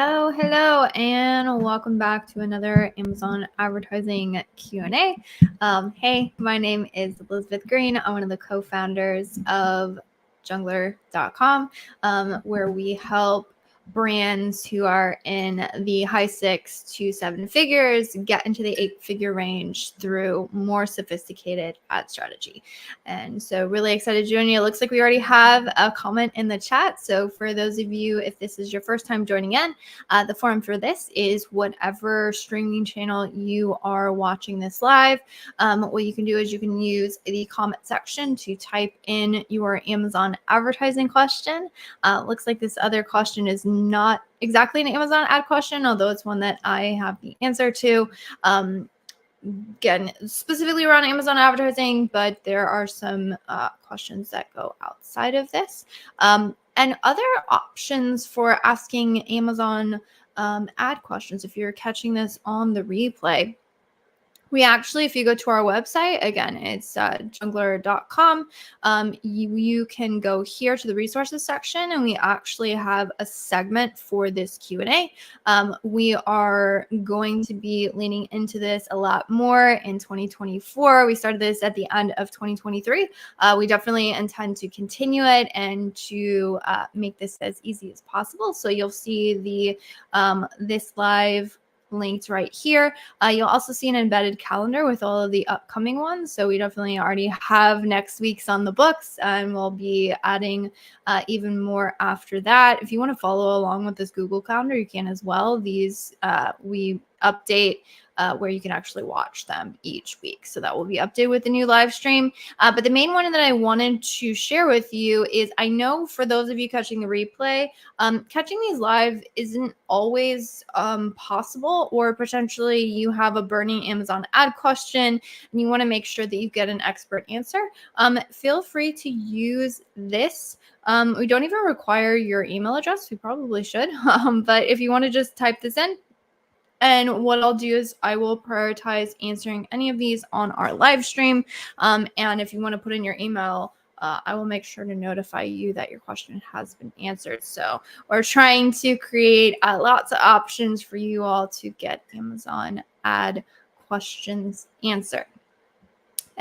Hello, and welcome back to another Amazon advertising Q&A. Hey, my name is Elizabeth Greene. I'm one of the co-founders of Junglr.com, where we help brands who are in the high 6 to 7 figures get into the 8-figure range through more sophisticated ad strategy. And so really excited to join you. It looks like we already have a comment in the chat. So for those of you, if this is your first time joining in, the forum for this is whatever streaming channel you are watching this live. What you can do is you can use the comment section to type in your Amazon advertising question. Looks like this other question is not exactly an Amazon ad question, although it's one that I have the answer to. Again, specifically around Amazon advertising, but there are some questions that go outside of this. And other options for asking Amazon ad questions, if you're catching this on the replay, we actually, if you go to our website, again, it's Junglr.com, you can go here to the resources section, and we actually have a segment for this Q&A. We are going to be leaning into this a lot more in 2024. We started this at the end of 2023. We definitely intend to continue it and to make this as easy as possible. So you'll see the this live linked right here. You'll also see an embedded calendar with all of the upcoming ones. So we definitely already have next week's on the books, and we'll be adding even more after that. If you want to follow along with this Google Calendar, you can as well. These we update where you can actually watch them each week. So that will be updated with the new live stream. But the main one that I wanted to share with you is, I know for those of you catching the replay, catching these live isn't always possible, or potentially you have a burning Amazon ad question and you want to make sure that you get an expert answer. Feel free to use this. We don't even require your email address. We probably should. But if you want to just type this in, and what I'll do is I will prioritize answering any of these on our live stream. And if you want to put in your email, I will make sure to notify you that your question has been answered. So we're trying to create lots of options for you all to get Amazon ad questions answered.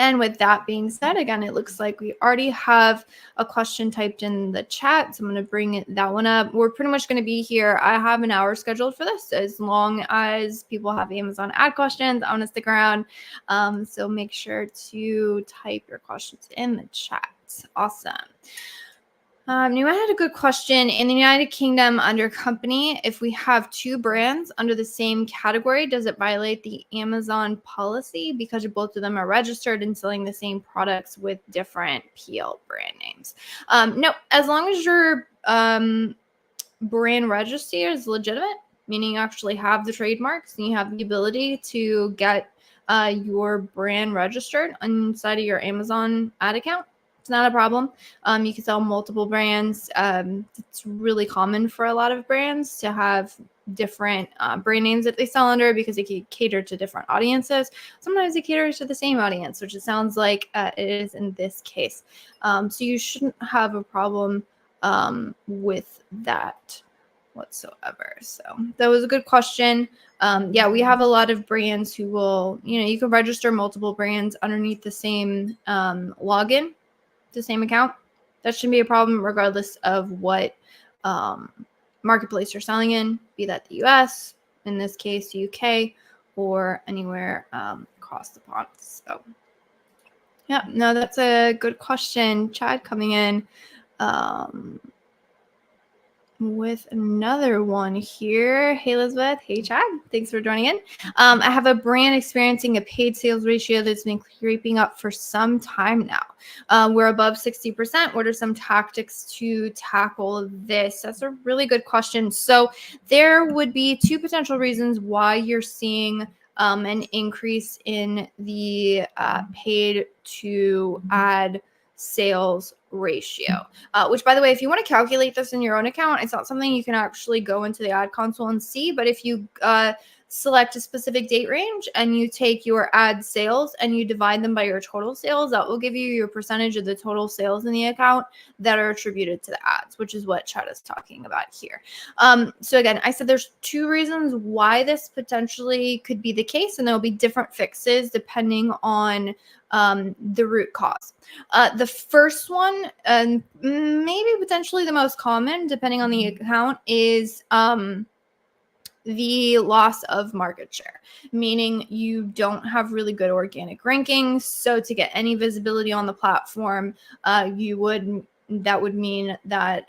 And with that being said, again, it looks like we already have a question typed in the chat. So I'm going to bring that one up. We're pretty much going to be here. I have an hour scheduled for this. As long as people have Amazon ad questions, I'm going to stick around. So make sure to type your questions in the chat. Awesome. Newman had a good question. In the United Kingdom, under company, if we have two brands under the same category, does it violate the Amazon policy because both of them are registered and selling the same products with different PL brand names? No, as long as your brand registry is legitimate, meaning you actually have the trademarks and you have the ability to get your brand registered inside of your Amazon ad account, it's not a problem. You can sell multiple brands. It's really common for a lot of brands to have different brand names that they sell under because they can cater to different audiences. Sometimes they cater to the same audience, which it sounds like it is in this case. So you shouldn't have a problem with that whatsoever. So that was a good question. Yeah, we have a lot of brands who will, you can register multiple brands underneath the same login, the same account. That shouldn't be a problem regardless of what marketplace you're selling in, be that the US, in this case UK, or anywhere across the pond. So yeah, no, that's a good question. Chad coming in with another one here. Hey, Elizabeth. Hey, Chad. Thanks for joining in. I have a brand experiencing a paid sales ratio that's been creeping up for some time now. We're above 60%. What are some tactics to tackle this? That's a really good question. So there would be two potential reasons why you're seeing an increase in the paid to ad sales ratio, which, by the way, if you want to calculate this in your own account, it's not something you can actually go into the ad console and see. But if you select a specific date range and you take your ad sales and you divide them by your total sales, that will give you your percentage of the total sales in the account that are attributed to the ads, which is what Chad is talking about here. So again, I said there's two reasons why this potentially could be the case, and there'll be different fixes depending on the root cause. The first one, and maybe potentially the most common, depending on the account, is the loss of market share, meaning you don't have really good organic rankings. So to get any visibility on the platform, that would mean that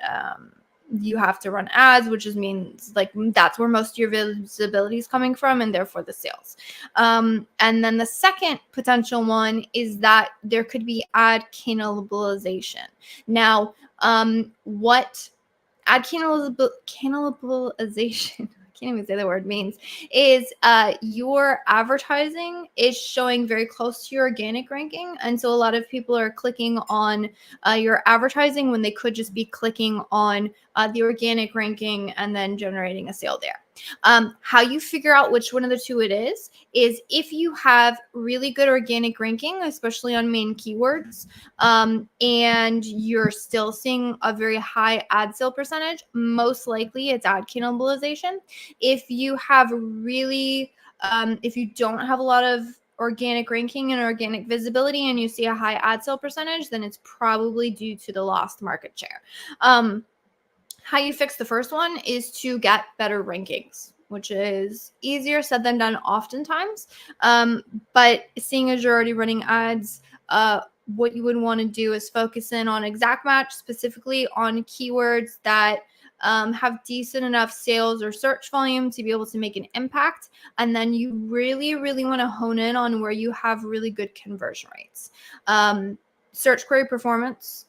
you have to run ads, which just means like that's where most of your visibility is coming from, and therefore the sales. And then the second potential one is that there could be ad cannibalization. Now, what ad cannibalization can't even say the word means is your advertising is showing very close to your organic ranking, and so a lot of people are clicking on your advertising when they could just be clicking on the organic ranking and then generating a sale there. How you figure out which one of the two it is if you have really good organic ranking, especially on main keywords, and you're still seeing a very high ad sale percentage, most likely it's ad cannibalization. If you have really, if you don't have a lot of organic ranking and organic visibility and you see a high ad sale percentage, then it's probably due to the lost market share. How you fix the first one is to get better rankings, which is easier said than done oftentimes. But seeing as you're already running ads, what you would want to do is focus in on exact match, specifically on keywords that have decent enough sales or search volume to be able to make an impact. And then you really, really want to hone in on where you have really good conversion rates. Search query performance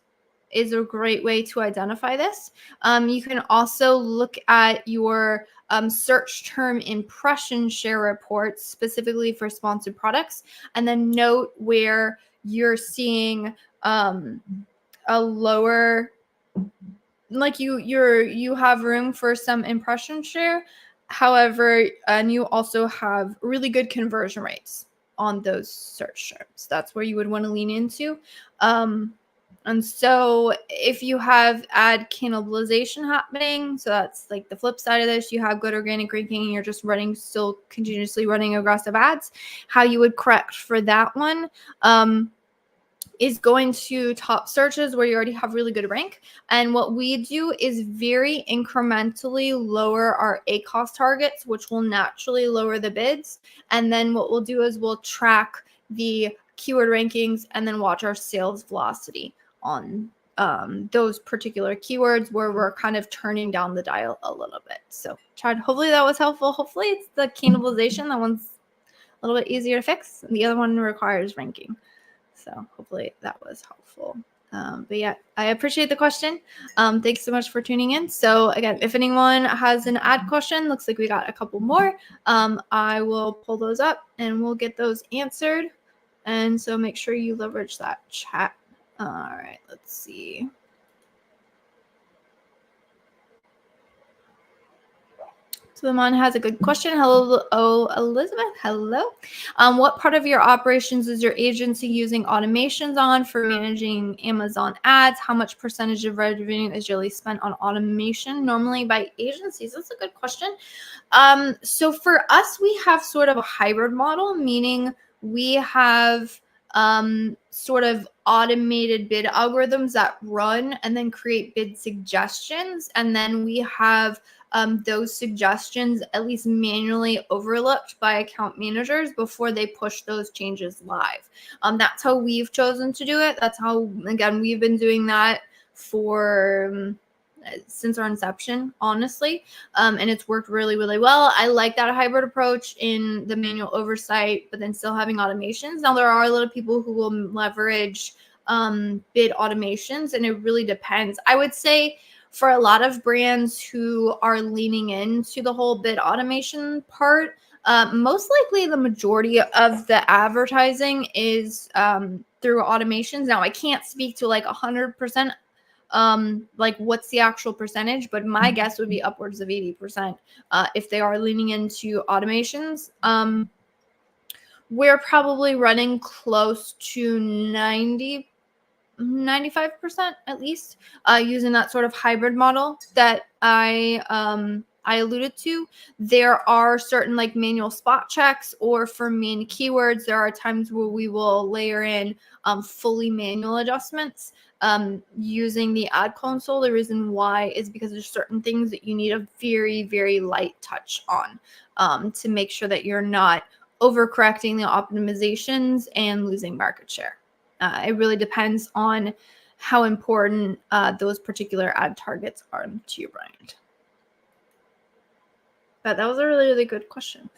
is a great way to identify this. You can also look at your search term impression share reports specifically for sponsored products, and then note where you're seeing a lower, like you have room for some impression share. However, and you also have really good conversion rates on those search terms. That's where you would want to lean into. And so if you have ad cannibalization happening, so that's like the flip side of this, you have good organic ranking and you're just still continuously running aggressive ads, how you would correct for that one is going to top searches where you already have really good rank. And what we do is very incrementally lower our ACoS targets, which will naturally lower the bids. And then what we'll do is we'll track the keyword rankings and then watch our sales velocity on those particular keywords where we're kind of turning down the dial a little bit. So Chad, hopefully that was helpful. Hopefully it's the cannibalization. That one's a little bit easier to fix. The other one requires ranking. So hopefully that was helpful. But yeah, I appreciate the question. Thanks so much for tuning in. So again, if anyone has an ad question, looks like we got a couple more. I will pull those up and we'll get those answered. And so make sure you leverage that chat. All right, let's see. So Lamont has a good question. Hello, Elizabeth. Hello. What part of your operations is your agency using automations on for managing Amazon ads? How much percentage of revenue is really spent on automation normally by agencies? That's a good question. So for us, we have sort of a hybrid model, meaning we have sort of automated bid algorithms that run and then create bid suggestions. And then we have those suggestions at least manually overlooked by account managers before they push those changes live. That's how we've chosen to do it. That's how, again, we've been doing that for since our inception, honestly. And it's worked really, really well. I like that hybrid approach in the manual oversight, but then still having automations. Now, there are a lot of people who will leverage bid automations, and it really depends. I would say for a lot of brands who are leaning into the whole bid automation part, most likely the majority of the advertising is through automations. Now, I can't speak to like 100% like what's the actual percentage, but my guess would be upwards of 80% if they are leaning into automations. We're probably running close to 95% at least, using that sort of hybrid model that I alluded to. There are certain like manual spot checks, or for main keywords, there are times where we will layer in fully manual adjustments using the ad console. The reason why is because there's certain things that you need a very, very light touch on to make sure that you're not overcorrecting the optimizations and losing market share. It really depends on how important those particular ad targets are to your brand. But that was a really, really good question.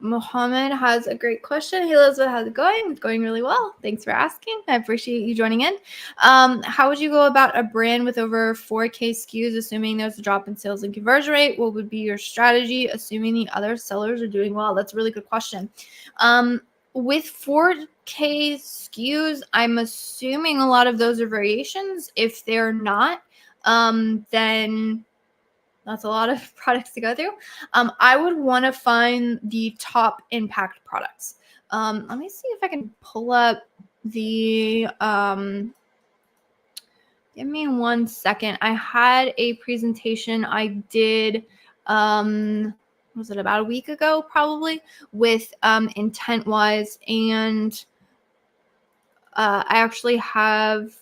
Mohammed has a great question. Hey, Elizabeth, how's it going? It's going really well. Thanks for asking. I appreciate you joining in. How would you go about a brand with over 4K SKUs, assuming there's a drop in sales and conversion rate? What would be your strategy, assuming the other sellers are doing well? That's a really good question. With 4K SKUs, I'm assuming a lot of those are variations. If they're not, then that's a lot of products to go through. I would want to find the top impact products. Let me see if I can pull up the, give me 1 second. I had a presentation I did, was it about a week ago, probably, with IntentWise, and I actually have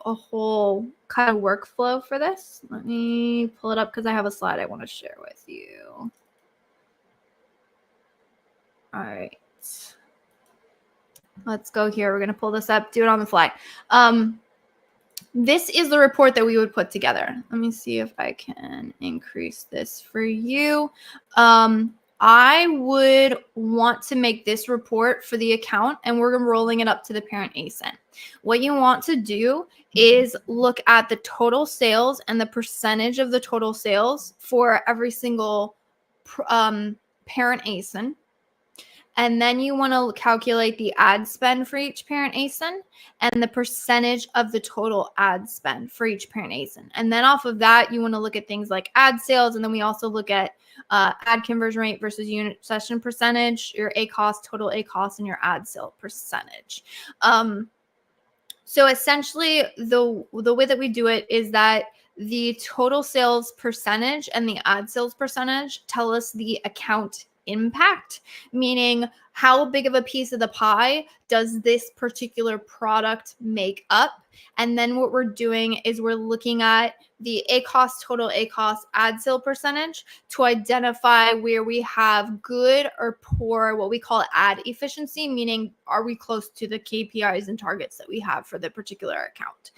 a whole kind of workflow for this. Let me pull it up because I have a slide I want to share with you. All right. Let's go here. We're going to pull this up, do it on the fly. This is the report that we would put together. Let me see if I can increase this for you. I would want to make this report for the account, and we're rolling it up to the parent ASIN. What you want to do is look at the total sales and the percentage of the total sales for every single parent ASIN. And then you want to calculate the ad spend for each parent ASIN and the percentage of the total ad spend for each parent ASIN. And then off of that, you want to look at things like ad sales. And then we also look at ad conversion rate versus unit session percentage, your ACoS, total ACoS, and your ad sale percentage. So essentially, the way that we do it is that the total sales percentage and the ad sales percentage tell us the account impact, meaning how big of a piece of the pie does this particular product make up? And then what we're doing is we're looking at the ACoS, total ACoS, ad sale percentage to identify where we have good or poor, what we call ad efficiency, meaning are we close to the KPIs and targets that we have for the particular account.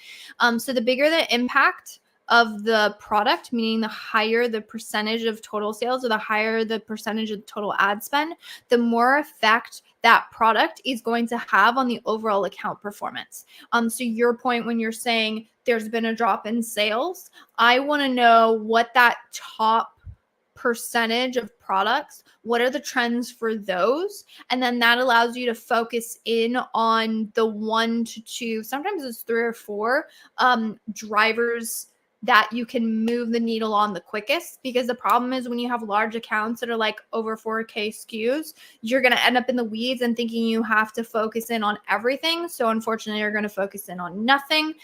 So the bigger the impact of the product, meaning the higher the percentage of total sales or the higher the percentage of total ad spend, the more effect that product is going to have on the overall account performance. So your point when you're saying there's been a drop in sales, I want to know what that top percentage of products, what are the trends for those? And then that allows you to focus in on the 1 to 2, sometimes it's 3 or 4 drivers that you can move the needle on the quickest. Because the problem is when you have large accounts that are like over 4K SKUs, you're going to end up in the weeds and thinking you have to focus in on everything. So unfortunately, you're going to focus in on nothing.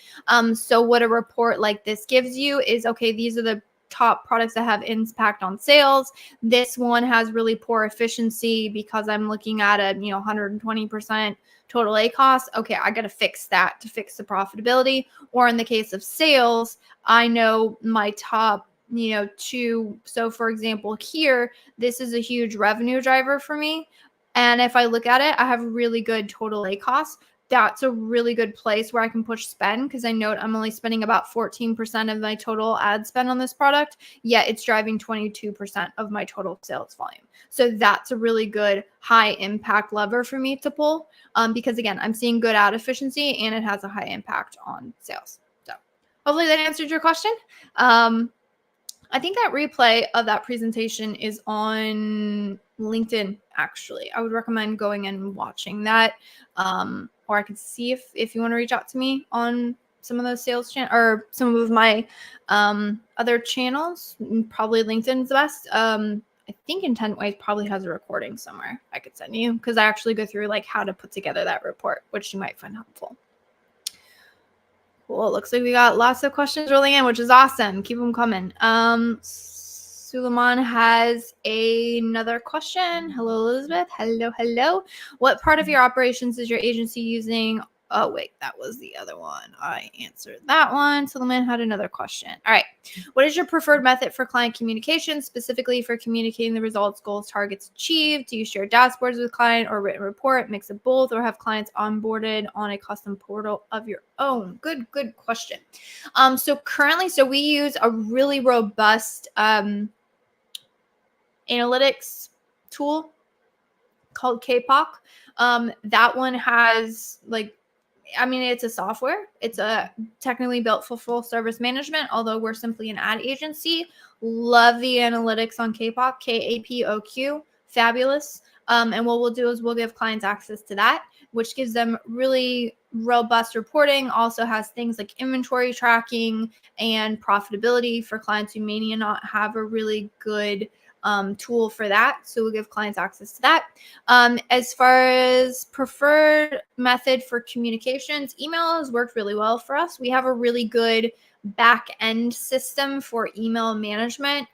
So what a report like this gives you is, okay, these are the top products that have impact on sales. This one has really poor efficiency because I'm looking at a 120% total ACoS. Okay, I got to fix that to fix the profitability. Or in the case of sales, I know my top 2. So for example, here, this is a huge revenue driver for me. And if I look at it, I have really good total ACoS. That's a really good place where I can push spend because I know I'm only spending about 14% of my total ad spend on this product, yet it's driving 22% of my total sales volume. So that's a really good high impact lever for me to pull because again, I'm seeing good ad efficiency and it has a high impact on sales. So hopefully that answered your question. I think that replay of that presentation is on LinkedIn, actually. I would recommend going and watching that. Or I could see if you want to reach out to me on some of those sales channels or some of my other channels. Probably LinkedIn is the best. I think Intent Ways probably has a recording somewhere I could send you, because I actually go through like how to put together that report, which you might find helpful. Cool. Looks like we got lots of questions rolling in, which is awesome. Keep them coming. Suleiman has another question. Hello, Elizabeth. Hello. What part of your operations is your agency using? Oh, wait, that was the other one. I answered that one. Suleiman had another question. All right. What is your preferred method for client communication, specifically for communicating the results, goals, targets achieved? Do you share dashboards with client or written report, mix of both, or have clients onboarded on a custom portal of your own? Good question. So currently, we use a really robust analytics tool called KPOC. That one has it's a software. It's technically built for full service management, although we're simply an ad agency. Love the analytics on KPOC, KAPOQ, fabulous. And what we'll do is we'll give clients access to that, which gives them really robust reporting. Also has things like inventory tracking and profitability for clients who may not have a really good tool for that. So we'll give clients access to that. As far as preferred method for communications, email has worked really well for us. We have a really good back end system for email management.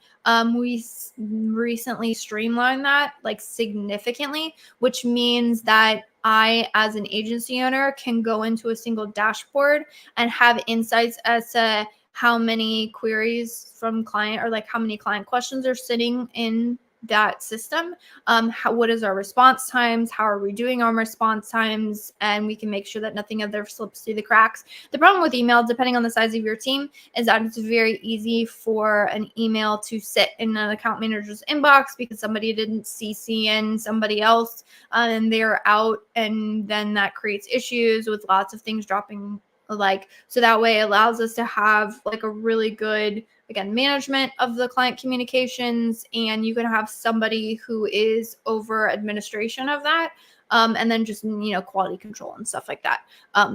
We recently streamlined that significantly, which means that I, as an agency owner, can go into a single dashboard and have insights as to how many queries from client or how many client questions are sitting in that system. What is our response times? How are we doing on response times? And we can make sure that nothing of there slips through the cracks. The problem with email, depending on the size of your team, is that it's very easy for an email to sit in an account manager's inbox because somebody didn't CC in somebody else and they're out, and then that creates issues with lots of things dropping. So that way it allows us to have a really good, again, management of the client communications, and you can have somebody who is over administration of that, and then just quality control and stuff like that.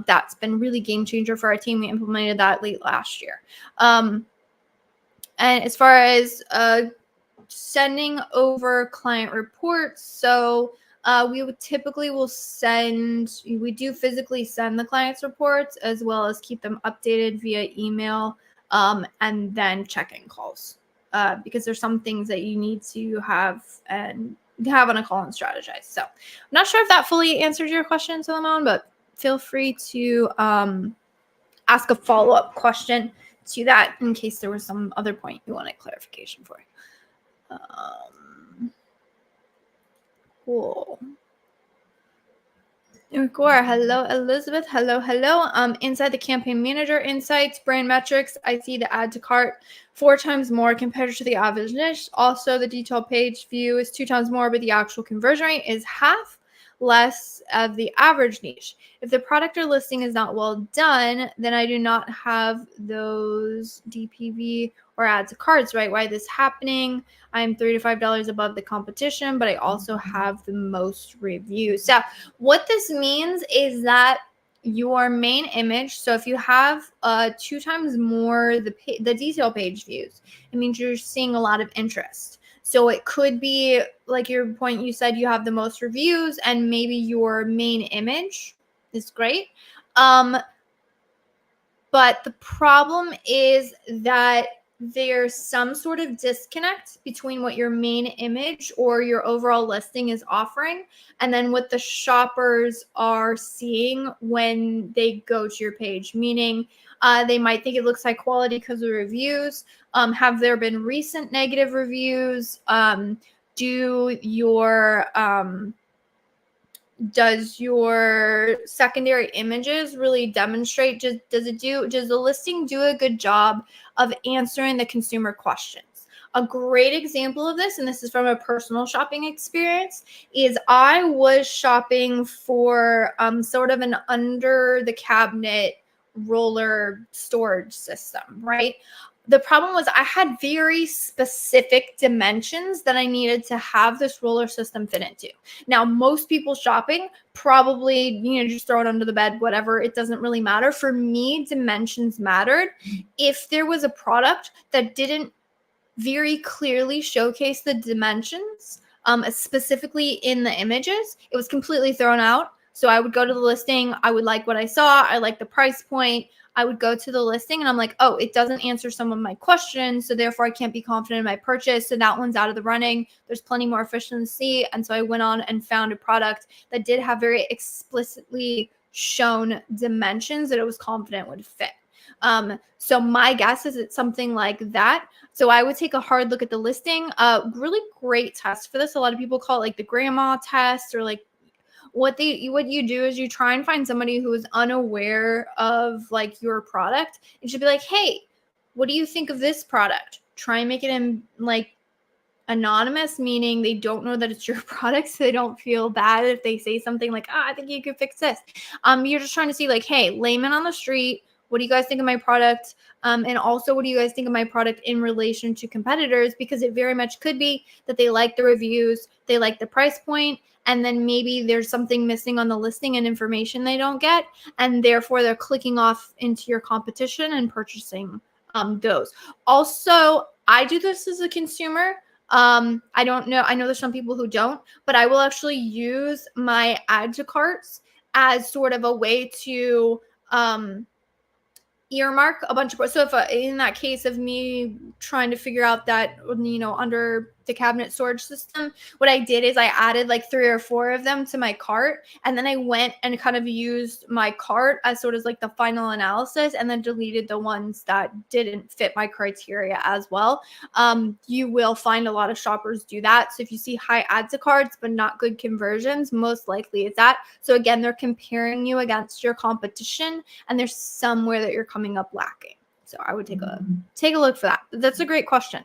That's been really game changer for our team. We implemented that late last year. And as far as sending over client reports, so we would typically we do physically send the client's reports as well as keep them updated via email, and then check-in calls, because there's some things that you need to have on a call and strategize. So I'm not sure if that fully answered your question, Solomon, but feel free to ask a follow-up question to that in case there was some other point you wanted clarification for. Cool. Hello, Elizabeth. Hello. Inside the campaign manager insights, brand metrics, I see the add to cart 4 times more compared to the average niche. Also, the detail page view is 2 times more, but the actual conversion rate is half less of the average niche. If the product or listing is not well done, then I do not have those DPV or add to carts, right? Why is this happening? I'm $3 to $5 above the competition, but I also have the most reviews. So what this means is that your main image, so if you have 2 times more the detail page views, it means you're seeing a lot of interest. So it could be like your point, you said you have the most reviews and maybe your main image is great. But the problem is that there's some sort of disconnect between what your main image or your overall listing is offering and then what the shoppers are seeing when they go to your page, meaning they might think it looks high quality because of reviews. Have there been recent negative reviews? Does your secondary images really demonstrate? Does the listing do a good job of answering the consumer questions? A great example of this, and this is from a personal shopping experience, is I was shopping for sort of an under the cabinet roller storage system, right? the problem was I had very specific dimensions that I needed to have this roller system fit into. Now, most people shopping probably, just throw it under the bed, whatever. It doesn't really matter. For me, dimensions mattered. If there was a product that didn't very clearly showcase the dimensions, specifically in the images, it was completely thrown out. So I would go to the listing. I would like what I saw. I like the price point. I would go to the listing and I'm like, oh, it doesn't answer some of my questions. So therefore I can't be confident in my purchase. So that one's out of the running. There's plenty more efficiency. And so I went on and found a product that did have very explicitly shown dimensions that it was confident would fit. So my guess is it's something like that. So I would take a hard look at the listing. Really great test for this. A lot of people call it like the grandma test, or like what you do is you try and find somebody who is unaware of like your product. You should be like, hey, what do you think of this product? Try and make it in like anonymous, meaning they don't know that it's your product, so they don't feel bad if they say something like, I think you could fix this. You're just trying to see like, hey, layman on the street, what do you guys think of my product? And also, what do you guys think of my product in relation to competitors? Because it very much could be that they like the reviews, they like the price point, and then maybe there's something missing on the listing and information they don't get, and therefore they're clicking off into your competition and purchasing those. Also, I do this as a consumer. I don't know. I know there's some people who don't, but I will actually use my add to carts as sort of a way to earmark a bunch of. So if in that case of me trying to figure out that, under the cabinet storage system, what I did is I added like 3 or 4 of them to my cart, and then I went and kind of used my cart as sort of like the final analysis, and then deleted the ones that didn't fit my criteria as well. You will find a lot of shoppers do that. So if you see high add to carts but not good conversions, most likely it's that. So again, they're comparing you against your competition, and there's somewhere that you're coming up lacking. So I would take a look for that. That's a great question.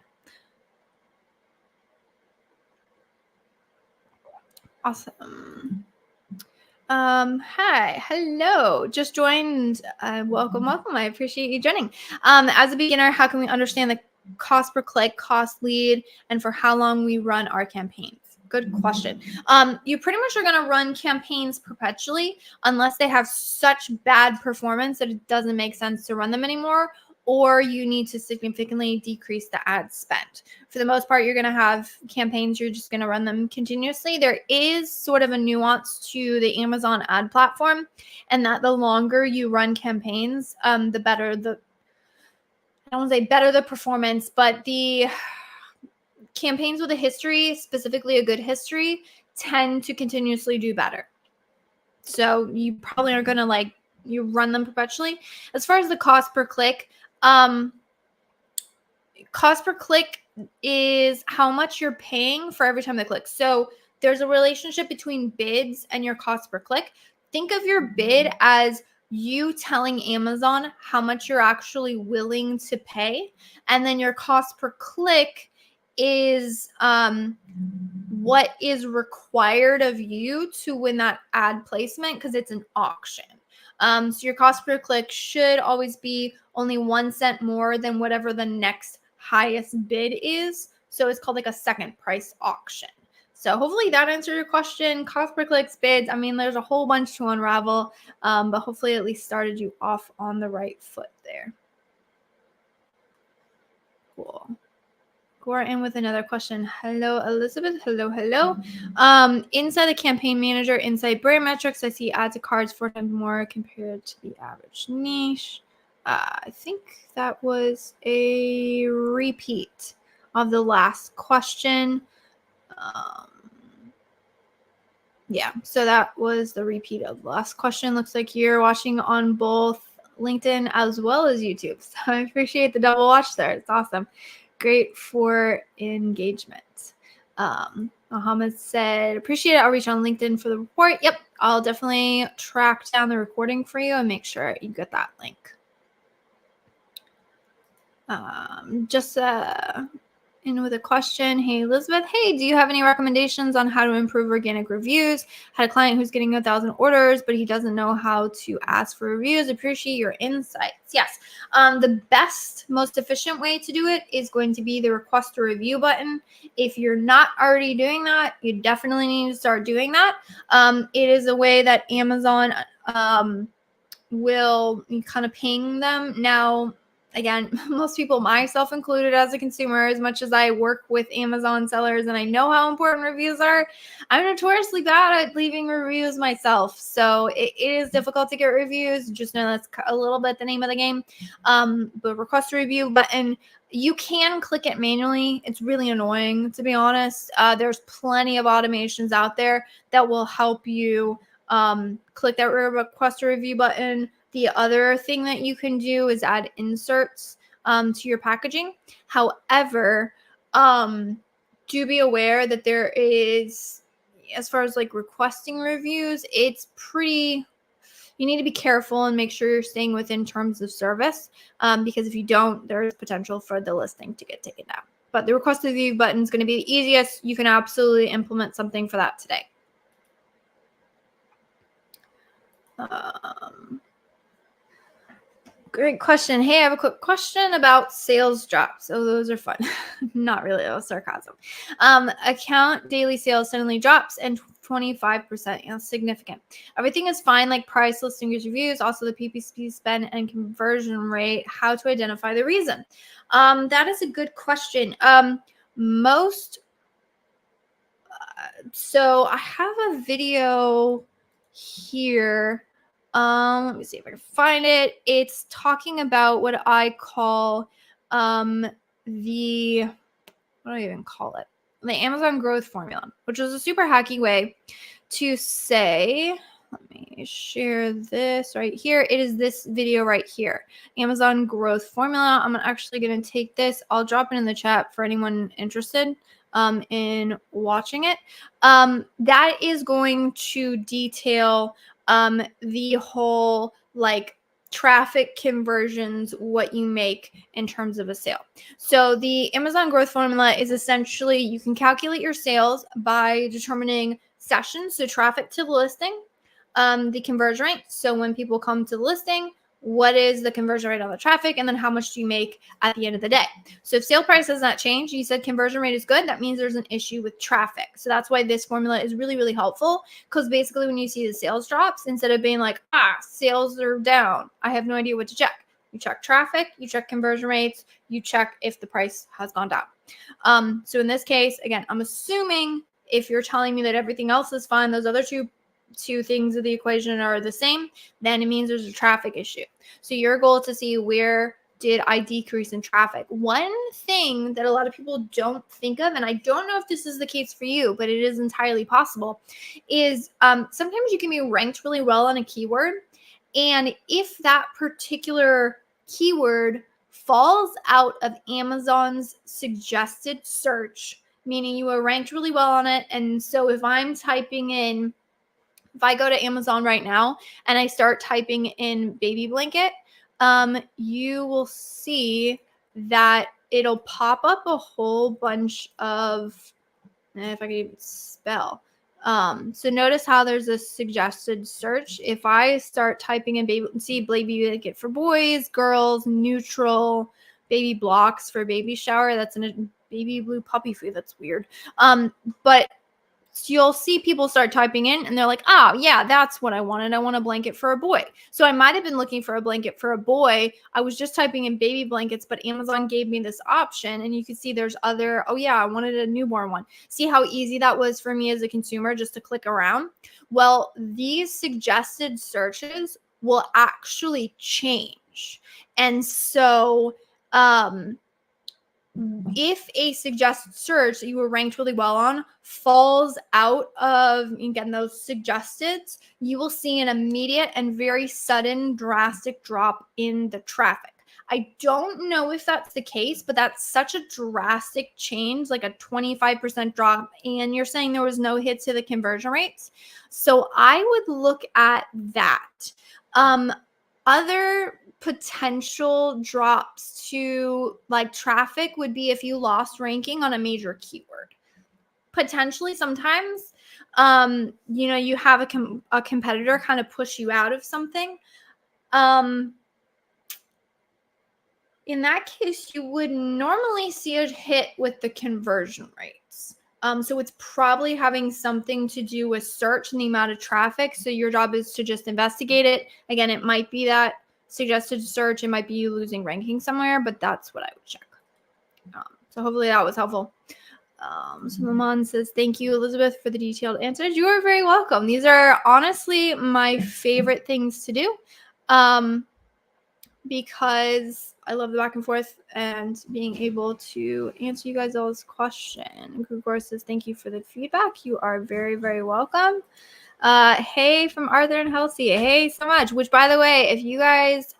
Awesome. Hi, hello. Just joined. Welcome. I appreciate you joining. As a beginner, how can we understand the cost per click, cost lead, and for how long we run our campaigns? Good question. You pretty much are going to run campaigns perpetually unless they have such bad performance that it doesn't make sense to run them anymore, or you need to significantly decrease the ad spend. For the most part, you're going to have campaigns, you're just going to run them continuously. There is sort of a nuance to the Amazon ad platform, and that the longer you run campaigns, the better the, I don't want to say better the performance, but the campaigns with a history, specifically a good history, tend to continuously do better. So you probably are going to you run them perpetually. As far as the cost per click, cost per click is how much you're paying for every time they click. So there's a relationship between bids and your cost per click. Think of your bid as you telling Amazon how much you're actually willing to pay. And then your cost per click is what is required of you to win that ad placement, because it's an auction. So your cost per click should always be only 1 cent more than whatever the next highest bid is. So it's called like a second price auction. So hopefully that answered your question. Cost per clicks, bids. I mean, there's a whole bunch to unravel, but hopefully at least started you off on the right foot there. Cool. We're in with another question. Hello, Elizabeth. Hello. Inside the campaign manager, inside brand metrics, I see add to cards 4 times more compared to the average niche. I think that was a repeat of the last question. Yeah, so that was the repeat of the last question. Looks like you're watching on both LinkedIn as well as YouTube. So I appreciate the double watch there. It's awesome. Great for engagement. Mohammed said, appreciate it. I'll reach on LinkedIn for the report. Yep, I'll definitely track down the recording for you and make sure you get that link. in with a question. Hey, Elizabeth. Hey, do you have any recommendations on how to improve organic reviews? Had a client who's getting 1,000 orders, but he doesn't know how to ask for reviews. Appreciate your insights. Yes. The best, most efficient way to do it is going to be the request a review button. If you're not already doing that, you definitely need to start doing that. It is a way that Amazon will kind of ping them. Now, again, most people, myself included as a consumer, as much as I work with Amazon sellers and I know how important reviews are, I'm notoriously bad at leaving reviews myself. So it is difficult to get reviews. Just know that's a little bit the name of the game. But request a review button, you can click it manually. It's really annoying, to be honest. There's plenty of automations out there that will help you click that request a review button. The other thing that you can do is add inserts to your packaging. However, do be aware that there is, as far as like requesting reviews, it's pretty, you need to be careful and make sure you're staying within terms of service, because if you don't, there's potential for the listing to get taken down. But the request a review button is going to be the easiest. You can absolutely implement something for that today. Great question. Hey, I have a quick question about sales drops. Oh, those are fun. Not really, that was sarcasm. Account daily sales suddenly drops and 25%, significant. Everything is fine, like price, listings, reviews, also the PPC spend and conversion rate. How to identify the reason? That is a good question. So I have a video here. Let me see if I can find it. It's talking about what I call what do I even call it? The Amazon growth formula, which is a super hacky way to say, let me share this right here. It is this video right here, Amazon growth formula. I'm actually going to take this. I'll drop it in the chat for anyone interested in watching it. That is going to detail the whole like traffic conversions, what you make in terms of a sale. So the Amazon growth formula is essentially, you can calculate your sales by determining sessions, so traffic to the listing, the conversion rate. So when people come to the listing, what is the conversion rate on the traffic, and then how much do you make at the end of the day? So if sale price does not change, you said conversion rate is good, that means there's an issue with traffic. So that's why this formula is really, really helpful, because basically when you see the sales drops, instead of being like, sales are down, I have no idea what to check. You check traffic, you check conversion rates, you check if the price has gone down. So in this case, again, I'm assuming if you're telling me that everything else is fine, those other two things of the equation are the same, then it means there's a traffic issue. So your goal is to see, where did I decrease in traffic? One thing that a lot of people don't think of, and I don't know if this is the case for you, but it is entirely possible, is sometimes you can be ranked really well on a keyword. And if that particular keyword falls out of Amazon's suggested search, meaning you were ranked really well on it, and so if I'm typing in, if I go to Amazon right now and I start typing in baby blanket, you will see that it'll pop up a whole bunch of, if I can even spell. So notice how there's a suggested search. If I start typing in baby blanket for boys, girls, neutral, baby blocks for baby shower, that's in a baby blue puppy food. That's weird. But so you'll see people start typing in and they're like, oh, yeah, that's what I wanted. I want a blanket for a boy. So I might have been looking for a blanket for a boy. I was just typing in baby blankets, but Amazon gave me this option. And you can see there's other, oh, yeah, I wanted a newborn one. See how easy that was for me as a consumer just to click around? Well, these suggested searches will actually change. And so, if a suggested search that you were ranked really well on falls out of, again, those suggesteds, you will see an immediate and very sudden drastic drop in the traffic. I don't know if that's the case, but that's such a drastic change, like a 25% drop. And you're saying there was no hit to the conversion rates. So I would look at that. Other potential drops to like traffic would be if you lost ranking on a major keyword. Potentially sometimes, you have a competitor kind of push you out of something. In that case, you would normally see a hit with the conversion rates. So it's probably having something to do with search and the amount of traffic. So your job is to just investigate it. Again, it might be that suggested search. It might be you losing ranking somewhere, but that's what I would check. So hopefully that was helpful. So Maman says, thank you, Elizabeth, for the detailed answers. You are very welcome. These are honestly my favorite things to do. Because I love the back and forth and being able to answer you guys all's question. Grugor says, thank you for the feedback. You are very, very welcome. Hey, from Arthur and Halsey. Hey, so much. Which, by the way, if you guys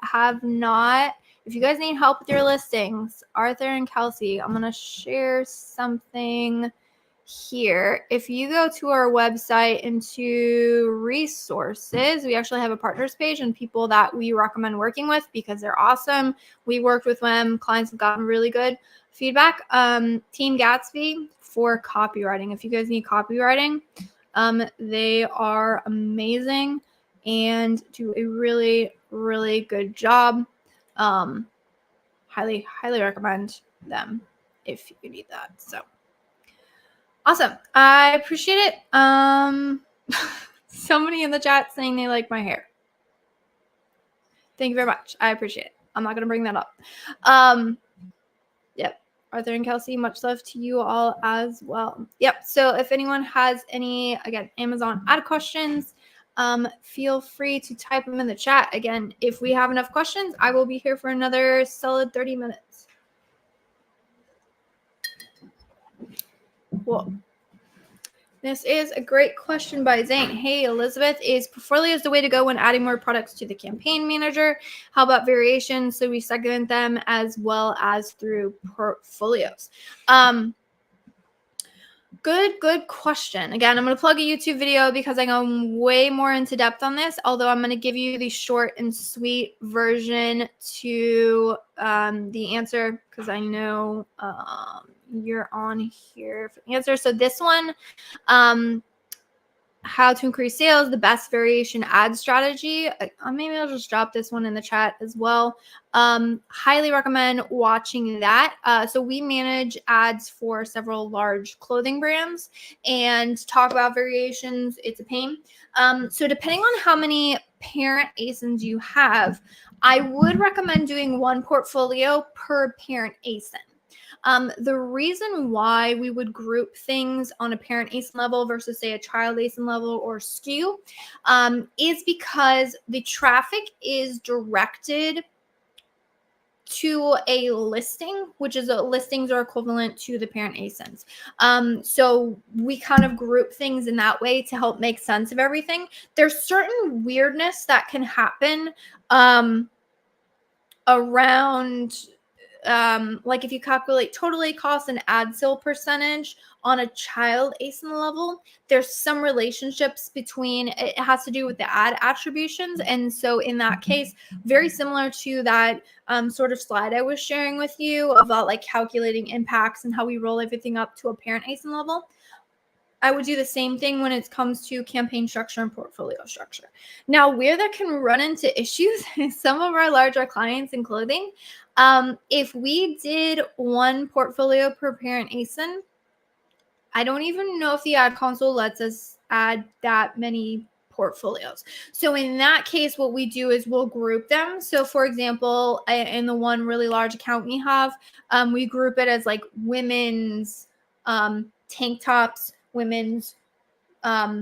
need help with your listings, Arthur and Kelsey, I'm going to share something here. If you go to our website into resources, we actually have a partners page and people that we recommend working with because they're awesome. We worked with them. Clients have gotten really good feedback. Team Gatsby for copywriting. If you guys need copywriting, they are amazing and do a really, really good job. Highly, highly recommend them if you need that. So awesome. I appreciate it. Somebody in the chat saying they like my hair. Thank you very much. I appreciate it. I'm not going to bring that up. Yep. Arthur and Kelsey, much love to you all as well. Yep. So if anyone has any, again, Amazon ad questions, feel free to type them in the chat. Again, if we have enough questions, I will be here for another solid 30 minutes. Cool. This is a great question by Zane. Hey, Elizabeth, is portfolios the way to go when adding more products to the campaign manager? How about variations so we segment them as well as through portfolios? Good question. Again, I'm going to plug a YouTube video because I go way more into depth on this, although I'm going to give you the short and sweet version to the answer because I know you're on here for the answer. So this one, how to increase sales, the best variation ad strategy. Maybe I'll just drop this one in the chat as well. Highly recommend watching that. So we manage ads for several large clothing brands and talk about variations. It's a pain. So depending on how many parent ASINs you have, I would recommend doing one portfolio per parent ASIN. The reason why we would group things on a parent ASIN level versus, say, a child ASIN level or SKU is because the traffic is directed to a listing, which is listings are equivalent to the parent ASINs. So we kind of group things in that way to help make sense of everything. There's certain weirdness that can happen around like if you calculate totally cost and ad sale percentage on a child ASIN level, there's some relationships between, it has to do with the ad attributions. And so in that case, very similar to that sort of slide I was sharing with you about like calculating impacts and how we roll everything up to a parent ASIN level. I would do the same thing when it comes to campaign structure and portfolio structure. Now, where that can run into issues is some of our larger clients in clothing. If we did one portfolio per parent ASIN, I don't even know if the ad console lets us add that many portfolios. So in that case, what we do is we'll group them. So for example, in the one really large account we have, we group it as like women's tank tops, women's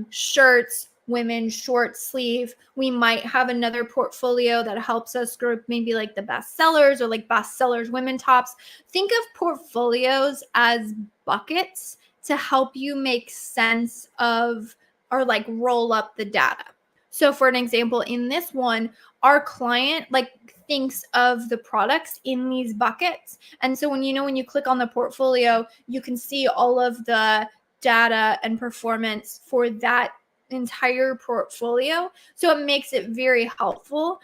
shirts, women's short sleeve. We might have another portfolio that helps us group maybe like the best sellers or like best sellers women tops. Think of portfolios as buckets to help you make sense of or like roll up the data. So for an example, in this one, our client like thinks of the products in these buckets. And so when you click on the portfolio, you can see all of the data and performance for that entire portfolio. So it makes it very helpful.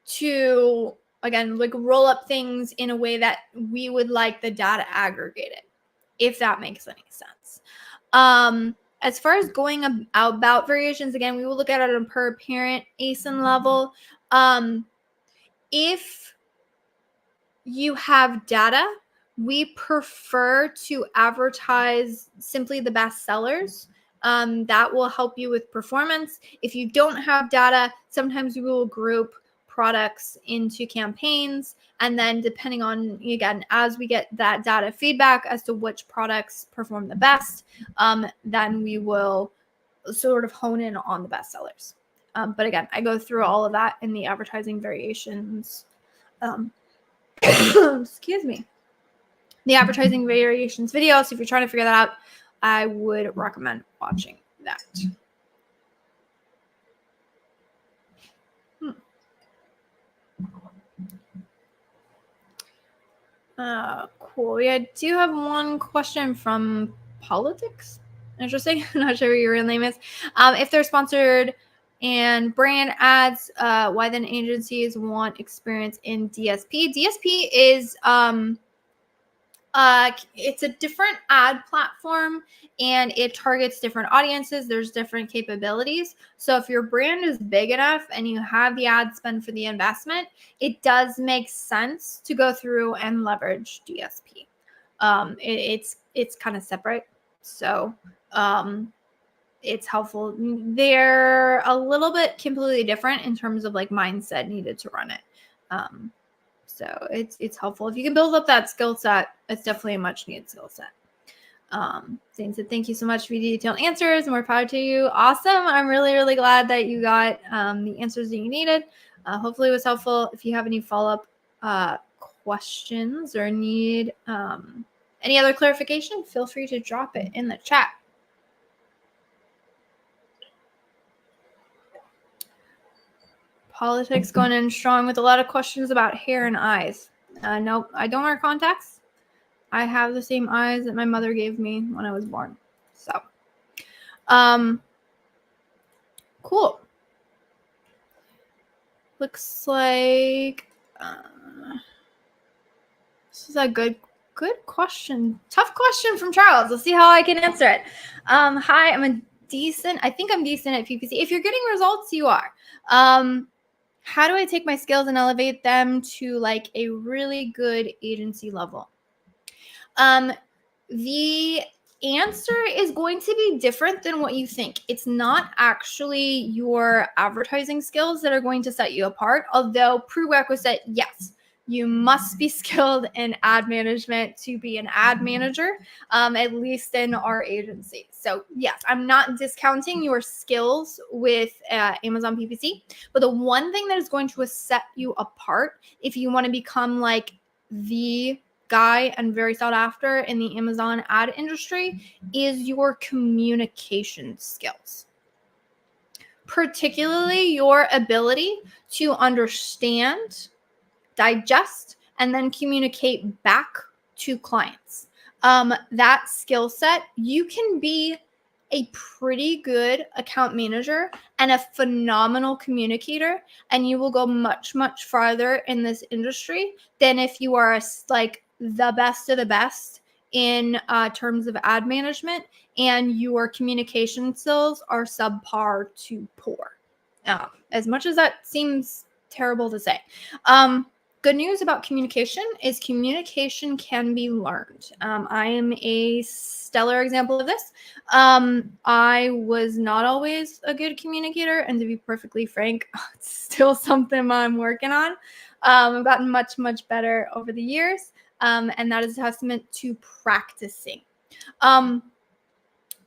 to, again, like roll up things in a way that we would like the data aggregated, if that makes any sense. As far as going about variations, again, we will look at it on a per parent ASIN level. If you have data, we prefer to advertise simply the best sellers. That will help you with performance. If you don't have data, sometimes we will group products into campaigns. And then depending on, again, as we get that data feedback as to which products perform the best, then we will sort of hone in on the best sellers. But again, I go through all of that in the advertising variations. Excuse me. The advertising variations video. So if you're trying to figure that out, I would recommend watching that. Cool. Yeah, I do have one question from Politics. Interesting. I'm not sure what your real name is. If they're sponsored and brand ads, why then agencies want experience in DSP? DSP is it's a different ad platform and it targets different audiences. There's different capabilities. So if your brand is big enough and you have the ad spend for the investment, it does make sense to go through and leverage DSP. It's kind of separate. So it's helpful. They're a little bit completely different in terms of like mindset needed to run it. So it's helpful. If you can build up that skill set, it's definitely a much needed skill set. Zane said, thank you so much for your detailed answers. More power to you. Awesome. I'm really, really glad that you got the answers that you needed. Hopefully it was helpful. If you have any follow-up questions or need any other clarification, feel free to drop it in the chat. Politics going in strong with a lot of questions about hair and eyes. Nope, I don't wear contacts. I have the same eyes that my mother gave me when I was born. So, cool. Looks like this is a good question. Tough question from Charles. Let's see how I can answer it. Hi, I think I'm decent at PPC. If you're getting results, you are. How do I take my skills and elevate them to like a really good agency level? The answer is going to be different than what you think. It's not actually your advertising skills that are going to set you apart, although prerequisite, yes, you must be skilled in ad management to be an ad manager, at least in our agency. So yes, I'm not discounting your skills with Amazon PPC, but the one thing that is going to set you apart if you want to become like the guy and very sought after in the Amazon ad industry is your communication skills. Particularly your ability to understand, digest, and then communicate back to clients. That skill set, you can be a pretty good account manager and a phenomenal communicator, and you will go much, much farther in this industry than if you are like the best of the best in terms of ad management and your communication skills are subpar to poor. As much as that seems terrible to say. Good news about communication is communication can be learned. I am a stellar example of this. I was not always a good communicator, and to be perfectly frank, it's still something I'm working on. I've gotten much, much better over the years, and that is a testament to practicing.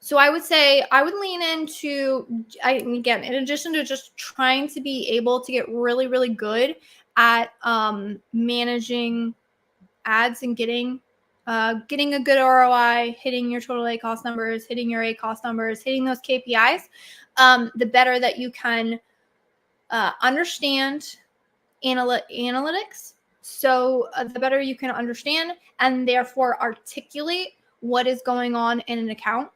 So I would say I would lean into, again, in addition to just trying to be able to get really, really good at managing ads and getting a good ROI, hitting your total ACoS numbers, hitting your ACoS numbers, hitting those KPIs, the better that you can understand analytics. So the better you can understand and therefore articulate what is going on in an account,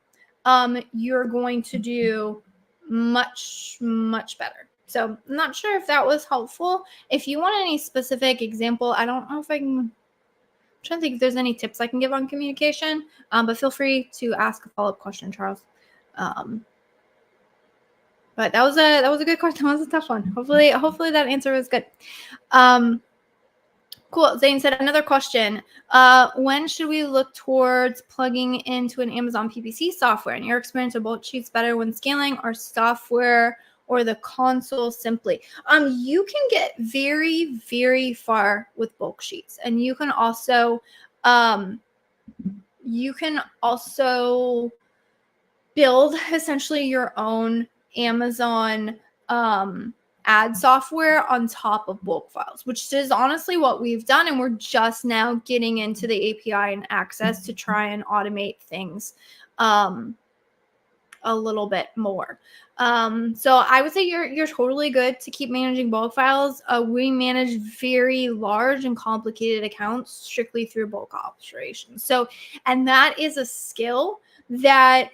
you're going to do much, much better. So I'm not sure if that was helpful. If you want any specific example, I don't know if I can. I'm trying to think if there's any tips I can give on communication, but feel free to ask a follow-up question, Charles. But that was a good question. That was a tough one. Hopefully that answer was good. Cool. Zane said another question. When should we look towards plugging into an Amazon PPC software? In your experience, are bulk sheets better when scaling, or software or the console simply? You can get very, very far with bulk sheets, and you can also build essentially your own Amazon ad software on top of bulk files, which is honestly what we've done. And we're just now getting into the API and access to try and automate things a little bit more. So I would say you're totally good to keep managing bulk files. We manage very large and complicated accounts strictly through bulk operations. So, and that is a skill that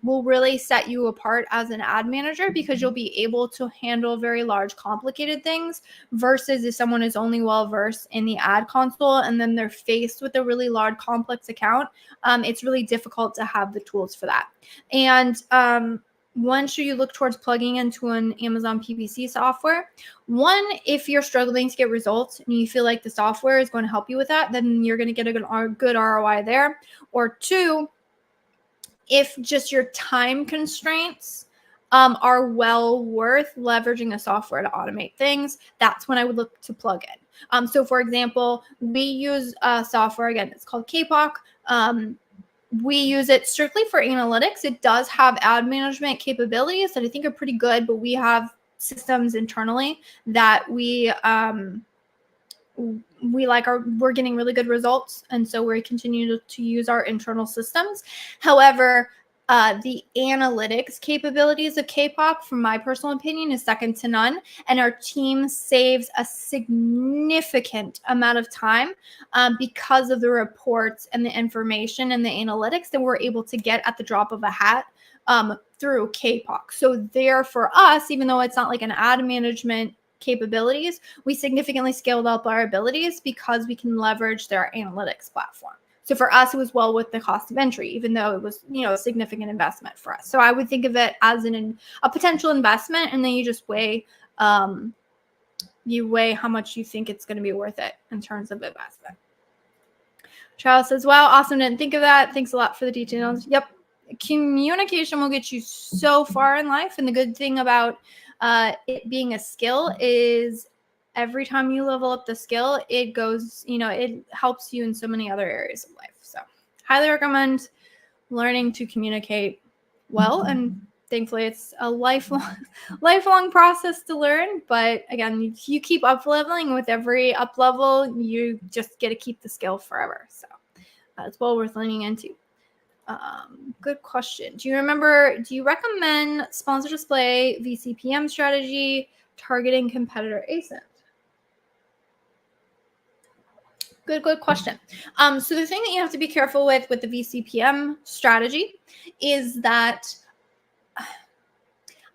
will really set you apart as an ad manager, because you'll be able to handle very large, complicated things versus if someone is only well versed in the ad console and then they're faced with a really large, complex account. It's really difficult to have the tools for that. And when should you look towards plugging into an Amazon PPC software? One, if you're struggling to get results and you feel like the software is going to help you with that, then you're going to get a good ROI there. Or two, if just your time constraints are well worth leveraging a software to automate things, that's when I would look to plug in. So for example, we use a software, again, it's called KPOC. We use it strictly for analytics. It does have ad management capabilities that I think are pretty good, but we have systems internally that we're getting really good results, and so we continue to use our internal systems. However, the analytics capabilities of KPOC, from my personal opinion, is second to none, and our team saves a significant amount of time because of the reports and the information and the analytics that we're able to get at the drop of a hat through KPOC. So there, for us, even though it's not like an ad management capabilities, we significantly scaled up our abilities because we can leverage their analytics platform. So for us, it was well with the cost of entry, even though it was, a significant investment for us. So I would think of it as a potential investment, and then you just weigh how much you think it's going to be worth it in terms of investment. Charles says, wow, awesome. Didn't think of that. Thanks a lot for the details. Yep. Communication will get you so far in life. And the good thing about it being a skill is every time you level up the skill, it goes, it helps you in so many other areas of life. So highly recommend learning to communicate well. And thankfully it's a lifelong process to learn. But again, you keep up leveling. With every up level, you just get to keep the skill forever. So it's well worth leaning into. Good question. Do you recommend sponsor display, VCPM strategy, targeting competitor ASIN? Good question. So the thing that you have to be careful with the VCPM strategy is that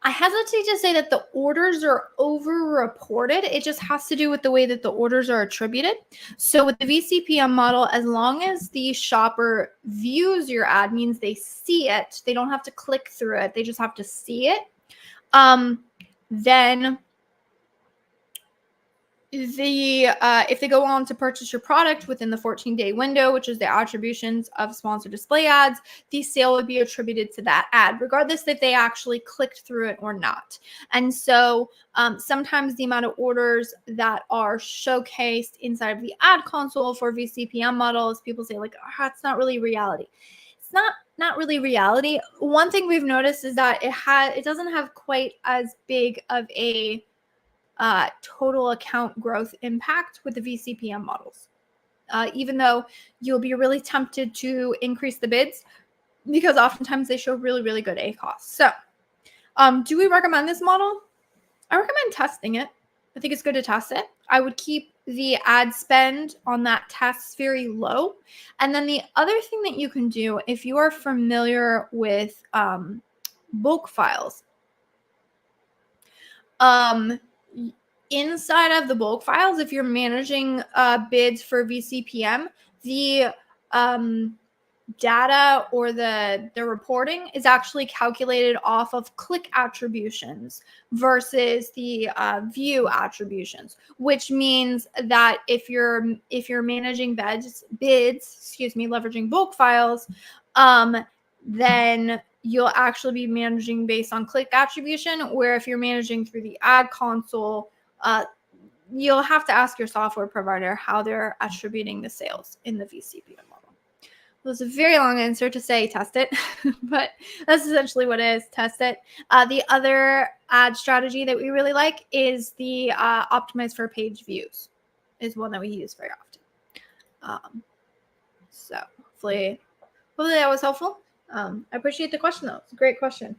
I hesitate to say that the orders are over-reported. It just has to do with the way that the orders are attributed. So with the VCPM model, as long as the shopper views your ad, means they see it, they don't have to click through it, they just have to see it, then if they go on to purchase your product within the 14-day window, which is the attributions of sponsored display ads, the sale would be attributed to that ad, regardless if they actually clicked through it or not. And so sometimes the amount of orders that are showcased inside of the ad console for VCPM models, people say like, oh, it's not really reality. It's not really reality. One thing we've noticed is that it doesn't have quite as big of a total account growth impact with the VCPM models, even though you'll be really tempted to increase the bids because oftentimes they show really, really good ACoS. So do we recommend this model? I recommend testing it. I think it's good to test it. I would keep the ad spend on that test very low. And then the other thing that you can do, if you are familiar with bulk files, Inside of the bulk files, if you're managing bids for VCPM, the data or the reporting is actually calculated off of click attributions versus the view attributions, which means that if you're managing bids, leveraging bulk files, then you'll actually be managing based on click attribution, where if you're managing through the ad console, you'll have to ask your software provider how they're attributing the sales in the VCPM model. It was a very long answer to say test it, but that's essentially what it is, test it. The other ad strategy that we really like is the optimize for page views, is one that we use very often. So hopefully that was helpful. I appreciate the question though. It's a great question.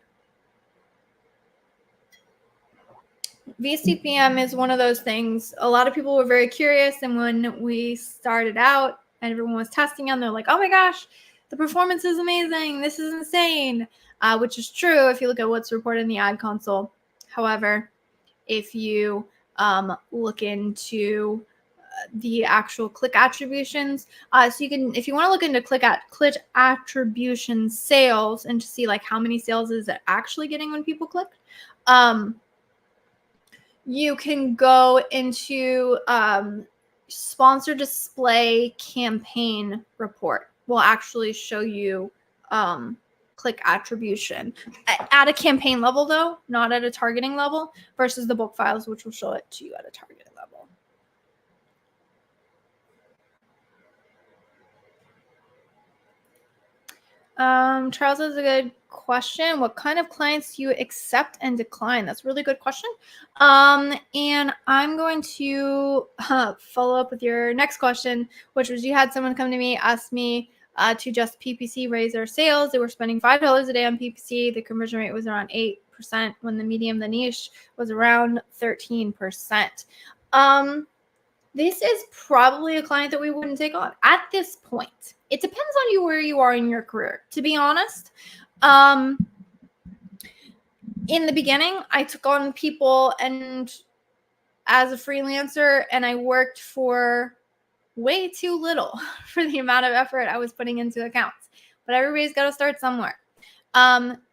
VCPM is one of those things. A lot of people were very curious, and when we started out and everyone was testing them, they're like, oh my gosh, the performance is amazing. This is insane, which is true if you look at what's reported in the ad console. However, if you look into the actual click attributions, so you can, if you want to look into click attribution sales and to see like how many sales is it actually getting when people click, you can go into sponsor display campaign report. Will actually show you click attribution at a campaign level, though, not at a targeting level, versus the bulk files, which will show it to you at a targeting level. Charles has a good question. What kind of clients do you accept and decline? That's a really good question. And I'm going to follow up with your next question, which was you had someone come to me, ask me to just PPC raise their sales. They were spending $5 a day on PPC. The conversion rate was around 8%, when the medium, the niche, was around 13%. This is probably a client that we wouldn't take on at this point. It depends on you where you are in your career, to be honest. In the beginning, I took on people and as a freelancer, and I worked for way too little for the amount of effort I was putting into accounts. But everybody's got to start somewhere.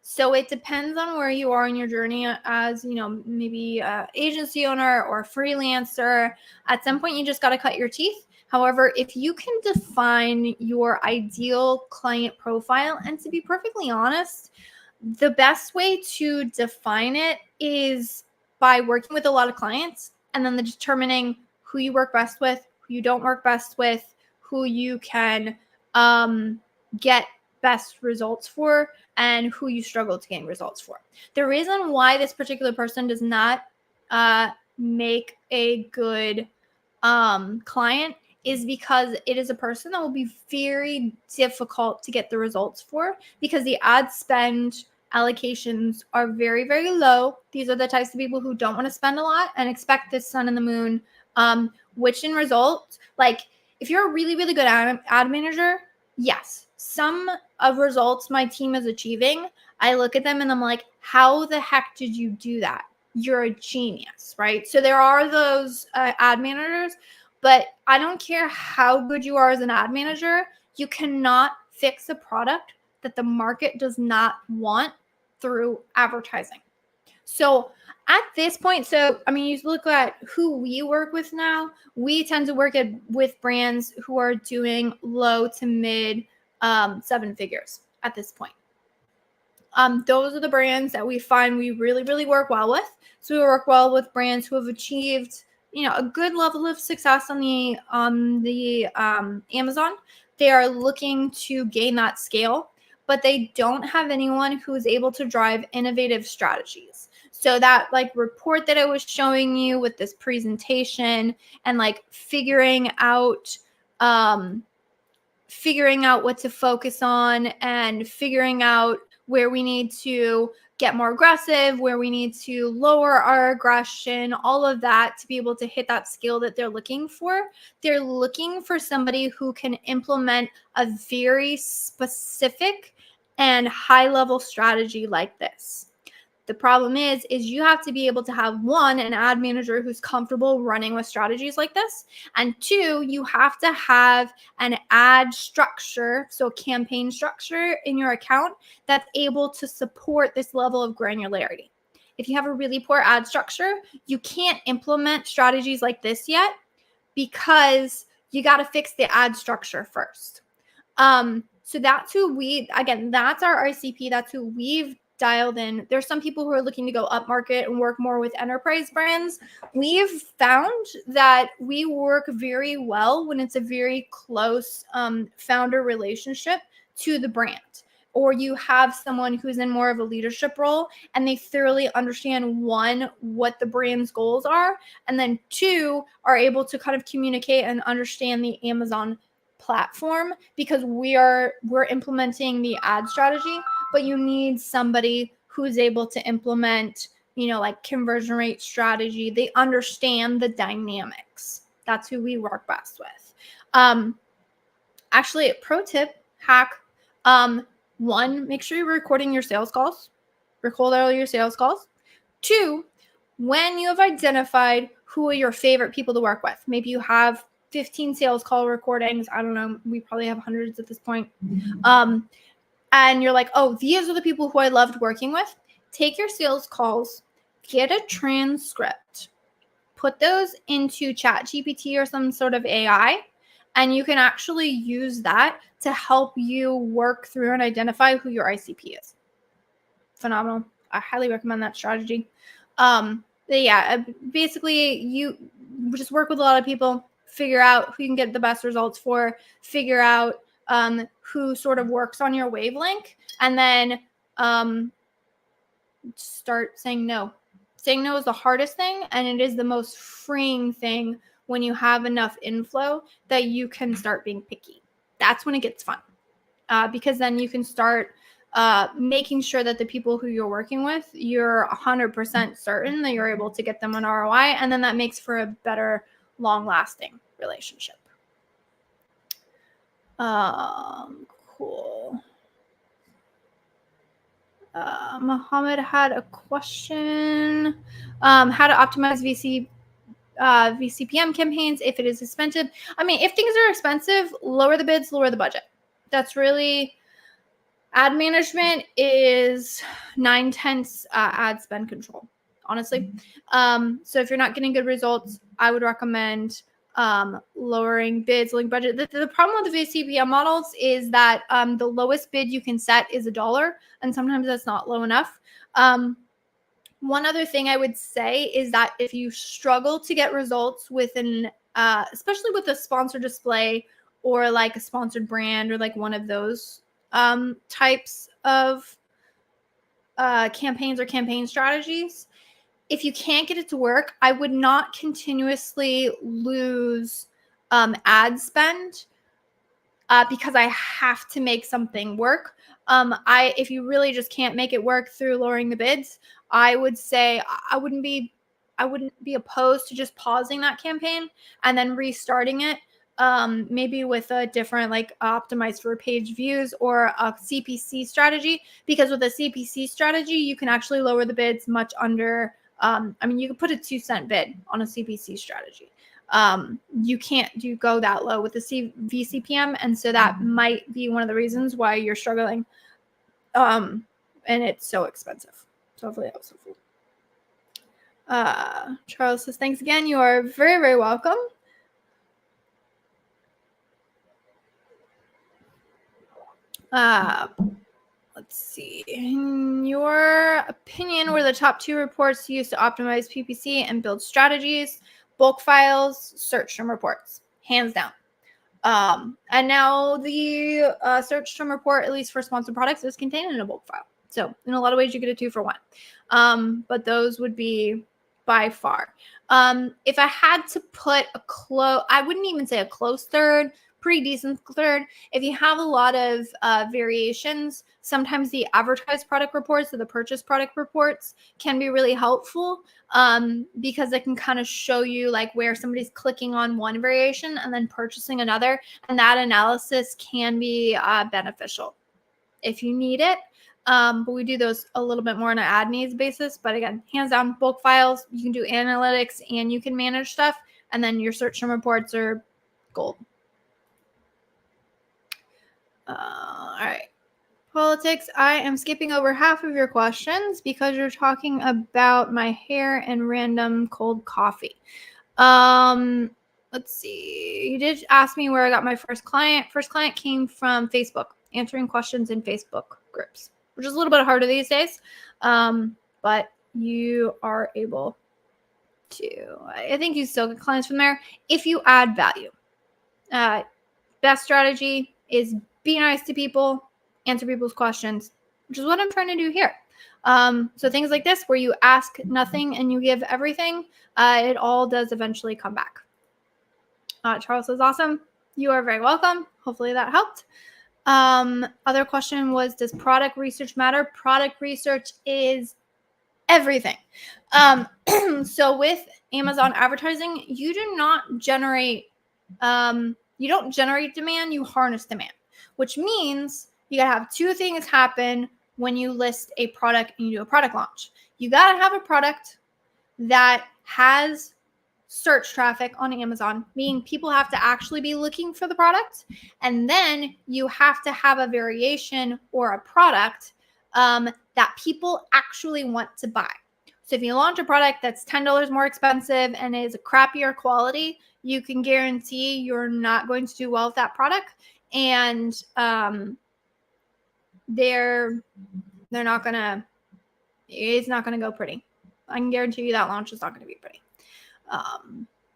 So it depends on where you are in your journey as, maybe agency owner or freelancer. At some point, you just got to cut your teeth. However, if you can define your ideal client profile, and to be perfectly honest, the best way to define it is by working with a lot of clients and then determining who you work best with, who you don't work best with, who you can get best results for, and who you struggle to gain results for. The reason why this particular person does not make a good client is because it is a person that will be very difficult to get the results for, because the ad spend allocations are very, very low. These are the types of people who don't want to spend a lot and expect this sun and the moon, which in result, like if you're a really, really good ad manager, yes, some of results my team is achieving, I look at them and I'm like, how the heck did you do that? You're a genius, right? So there are those ad managers, but I don't care how good you are as an ad manager, you cannot fix a product that the market does not want through advertising. So at this point, you look at who we work with now, we tend to work with brands who are doing low to mid 7 figures at this point. Those are the brands that we find we really, really work well with. So we work well with brands who have achieved, a good level of success on the Amazon. They are looking to gain that scale, but they don't have anyone who is able to drive innovative strategies. So that report that I was showing you with this presentation and figuring out what to focus on and figuring out where we need to get more aggressive, where we need to lower our aggression, all of that to be able to hit that skill that they're looking for. They're looking for somebody who can implement a very specific and high-level strategy like this. The problem is you have to be able to have, one, an ad manager who's comfortable running with strategies like this. And two, you have to have an ad structure, so campaign structure in your account that's able to support this level of granularity. If you have a really poor ad structure, you can't implement strategies like this yet because you got to fix the ad structure first. So that's who that's our ICP. That's who we've dialed in. There's some people who are looking to go up market and work more with enterprise brands. We've found that we work very well when it's a very close founder relationship to the brand, or you have someone who's in more of a leadership role and they thoroughly understand, one, what the brand's goals are, and then two, are able to kind of communicate and understand the Amazon platform, because we're implementing the ad strategy, but you need somebody who's able to implement, like conversion rate strategy. They understand the dynamics. That's who we work best with. Actually, a pro tip hack, one, make sure you're recording your sales calls. Record all your sales calls. Two, when you have identified who are your favorite people to work with, maybe you have 15 sales call recordings. I don't know. We probably have hundreds at this point. And you're like, oh, these are the people who I loved working with. Take your sales calls, get a transcript, put those into ChatGPT or some sort of AI, and you can actually use that to help you work through and identify who your ICP is. Phenomenal. I highly recommend that strategy. Basically, you just work with a lot of people, figure out who you can get the best results for, figure out who sort of works on your wavelength, and then start saying no. Saying no is the hardest thing, and it is the most freeing thing when you have enough inflow that you can start being picky. That's when it gets fun, because then you can start making sure that the people who you're working with, you're 100% certain that you're able to get them an ROI, and then that makes for a better, long-lasting relationship. Cool. Mohammed had a question. How to optimize VCPM campaigns if it is expensive. I mean, if things are expensive, lower the bids, lower the budget. That's really, ad management is 9/10 ad spend control, honestly. So if you're not getting good results, I would recommend lowering bids, lowering budget. The problem with the VCPM models is that the lowest bid you can set is $1, and sometimes that's not low enough. One other thing I would say is that if you struggle to get results with especially with a sponsored display or like a sponsored brand or like one of those types of campaigns or campaign strategies, if you can't get it to work, I would not continuously lose ad spend because I have to make something work. If you really just can't make it work through lowering the bids, I would say I wouldn't be opposed to just pausing that campaign and then restarting it. Maybe with a different, like optimized for page views or a CPC strategy, because with a CPC strategy, you can actually lower the bids much under, you can put a 2-cent bid on a CPC strategy. You can't go that low with the VCPM. And so that might be one of the reasons why you're struggling. And it's so expensive. So hopefully that was helpful. Charles says, thanks again. You are very, very welcome. Let's see. In your opinion, what are the top 2 reports used to optimize PPC and build strategies? Bulk files, search term reports, hands down. And now the search term report, at least for sponsored products, is contained in a bulk file. So in a lot of ways, you get a 2 for 1. But those would be by far. If I had to put I wouldn't even say a close third, pretty decent third. If you have a lot of variations, sometimes the advertised product reports or the purchase product reports can be really helpful because it can kind of show you like where somebody's clicking on one variation and then purchasing another. And that analysis can be beneficial if you need it. But we do those a little bit more on an ad needs basis. But again, hands down, bulk files, you can do analytics and you can manage stuff. And then your search term reports are gold. All right. Politics. I am skipping over half of your questions because you're talking about my hair and random cold coffee. Let's see. You did ask me where I got my first client. First client came from Facebook, answering questions in Facebook groups, which is a little bit harder these days. But you are able to, I think you still get clients from there if you add value. Best strategy is be nice to people, answer people's questions, which is what I'm trying to do here. So things like this, where you ask nothing and you give everything, it all does eventually come back. Charles says, awesome. You are very welcome. Hopefully that helped. Other question was, does product research matter? Product research is everything. So with Amazon advertising, you do not generate, you don't generate demand, you harness demand, which means you gotta have two things happen when you list a product and you do a product launch. You gotta have a product that has search traffic on Amazon, meaning people have to actually be looking for the product. And then you have to have a variation or a product that people actually want to buy. So if you launch a product that's $10 more expensive and is a crappier quality, you can guarantee you're not going to do well with that product. And they're not gonna, it's not gonna go pretty. I can guarantee you that launch is not gonna be pretty.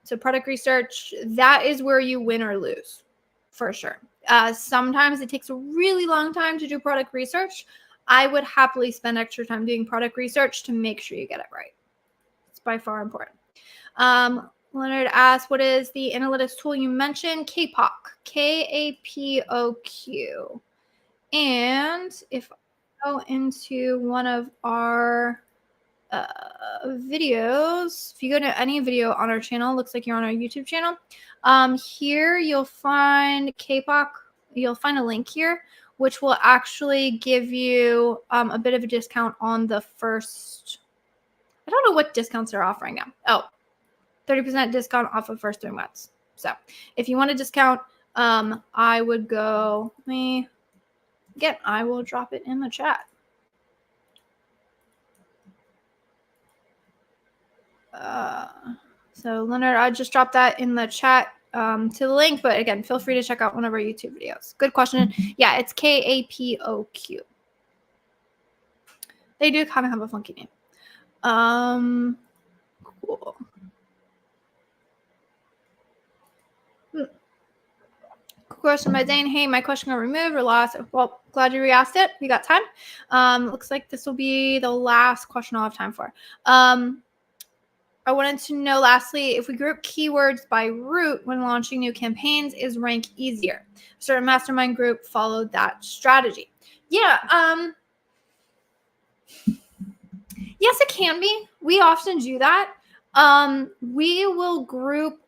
So product research, that is where you win or lose, for sure. Sometimes it takes a really long time to do product research. I would happily spend extra time doing product research to make sure you get it right. It's by far important. Leonard asked, what is the analytics tool you mentioned? KPOQ, KAPOQ. And if I go into one of our videos, if you go to any video on our channel, looks like you're on our YouTube channel. Here you'll find KPOQ. You'll find a link here, which will actually give you a bit of a discount on the first. I don't know what discounts they're offering now. Oh, 30% discount off of first 3 months. So if you want a discount, I would go. I will drop it in the chat. So Leonard, I just dropped that in the chat to the link, but again, feel free to check out one of our YouTube videos. Good question. Yeah, it's KAPOQ. They do kind of have a funky name. Cool. Question by Zane. Hey, my question got removed or lost. Well, glad you re-asked it. We got time. Looks like this will be the last question I'll have time for. I wanted to know, lastly, if we group keywords by route when launching new campaigns, is rank easier? A certain mastermind group followed that strategy. Yeah. Yes, it can be. We often do that. We will group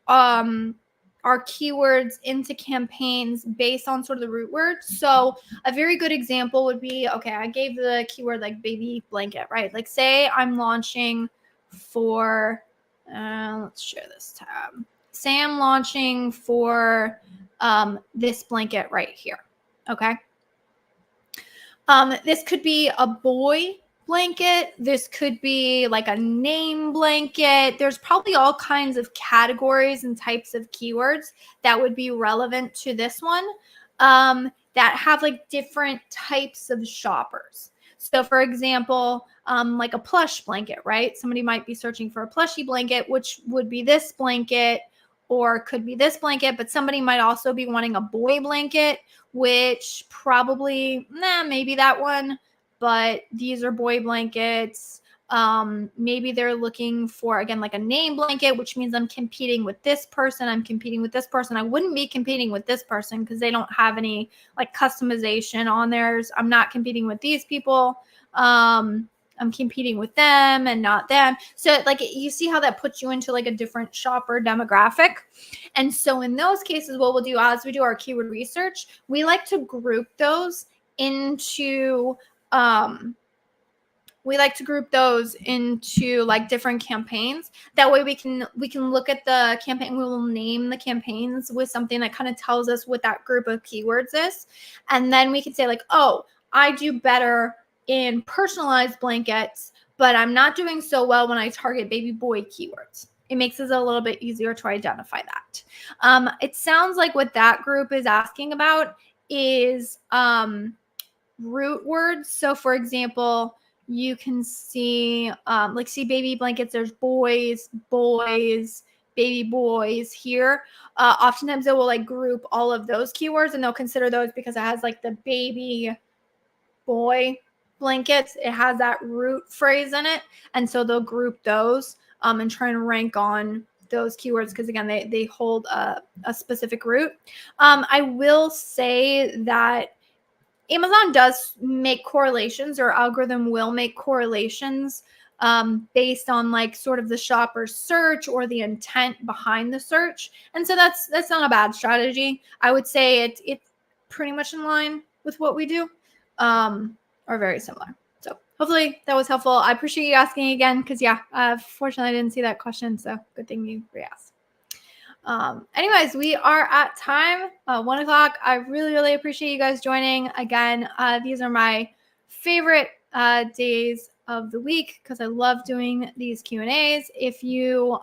our keywords into campaigns based on sort of the root words. So a very good example would be, okay, I gave the keyword like baby blanket, right? Like say I'm launching for, let's share this tab. Say I'm launching for this blanket right here, okay? This could be a boy blanket. This could be like a name blanket. There's probably all kinds of categories and types of keywords that would be relevant to this one that have like different types of shoppers. So for example, like a plush blanket, right? Somebody might be searching for a plushy blanket, which would be this blanket or could be this blanket, but somebody might also be wanting a boy blanket, which probably, maybe that one, but these are boy blankets. Maybe they're looking for, again, like a name blanket, which means I'm competing with this person. I'm competing with this person. I wouldn't be competing with this person because they don't have any like customization on theirs. I'm not competing with these people. I'm competing with them and not them. So like you see how that puts you into like a different shopper demographic. And so in those cases, what we'll do as we do our keyword research, we like to group those into we like to group those into like different campaigns. That way we can look at the campaign. We will name the campaigns with something that kind of tells us what that group of keywords is. And then we can say like, oh, I do better in personalized blankets, but I'm not doing so well when I target baby boy keywords. It makes it a little bit easier to identify that. It sounds like what that group is asking about is root words. So for example, you can see see baby blankets, there's boys, baby boys here. Oftentimes they will like group all of those keywords, and they'll consider those because it has like the baby boy blankets, it has that root phrase in it, and so they'll group those and try and rank on those keywords because again they hold a specific root. I will say that Amazon does make correlations, or algorithm will make correlations based on like sort of the shopper's search or the intent behind the search. And so that's not a bad strategy. I would say it's pretty much in line with what we do, or very similar. So hopefully that was helpful. I appreciate you asking again because fortunately I didn't see that question. So good thing you re-asked. Anyways, we are at time, 1 o'clock. I really appreciate you guys joining again. These are my favorite days of the week because I love doing these Q&As. If you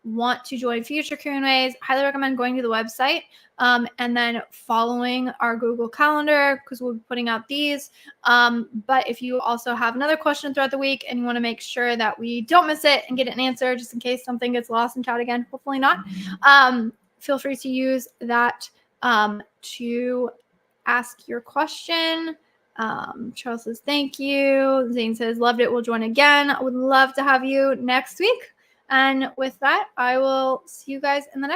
want to join future Q&As, highly recommend going to the website and then following our Google Calendar because we'll be putting out these. But if you also have another question throughout the week and you want to make sure that we don't miss it and get an answer just in case something gets lost in chat again, hopefully not, feel free to use that to ask your question. Charles says, thank you. Zane says, loved it. We'll join again. I would love to have you next week. And with that, I will see you guys in the next